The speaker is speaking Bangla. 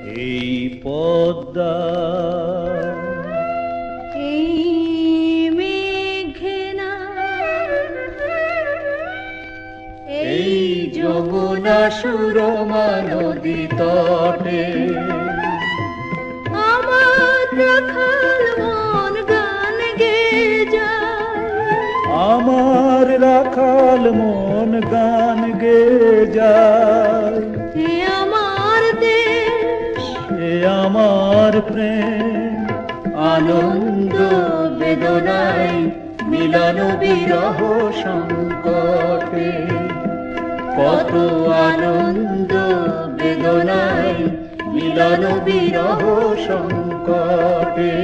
এই পদ্মা এই মেঘনা এই যমুনা সুরমা নদী তটে আমার রাখাল মন গান গেয়ে যায়, আমার রাখাল মন গান গেয়ে যায়। এ আমার দেশ, এ আমার প্রেম, আনন্দ বেদনায় মিলন বিরহ সংকটে, কত আনন্দ বেদনায় মিলন বিরহ সংকটে।